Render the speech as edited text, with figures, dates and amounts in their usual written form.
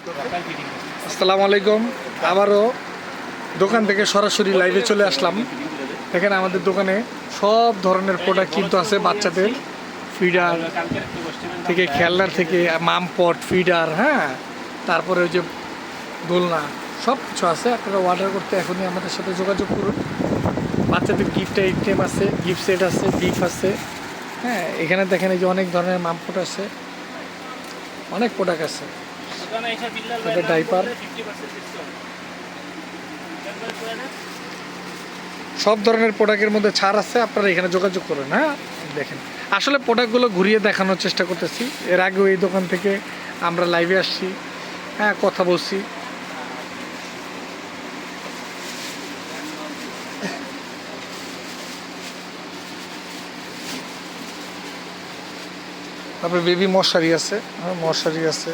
আসসালামু আলাইকুম। আবারও দোকান থেকে সরাসরি লাইভে চলে আসলাম। এখানে আমাদের দোকানে সব ধরনের প্রোডাক্ট কিন্তু আছে, বাচ্চাদের ফিডার থেকে খেলনার থেকে মামপট ফিডার, হ্যাঁ, তারপরে ওই যে দোলনা, সব কিছু আছে। আপনারা অর্ডার করতে এখনই আমাদের সাথে যোগাযোগ করুন। বাচ্চাদের গিফট আইটেম আছে, গিফট সেট আছে, গিফট আছে, হ্যাঁ। এখানে দেখেন এই যে অনেক ধরনের মামপট আছে, অনেক প্রোডাক্ট আছে, ডাইপার, সব ধরনের প্রোডাক্টের মধ্যে ছাড় আছে। আপনারা এখানে যোগাযোগ করুন। হ্যাঁ, দেখেন আসলে প্রোডাক্টগুলো ঘুরিয়ে দেখানোর চেষ্টা করতেছি। এর আগেও এই দোকান থেকে আমরা লাইভে আসছি, হ্যাঁ, কথা বলছি। তারপরে বেবি মশারি আছে, হ্যাঁ, মশারি আছে।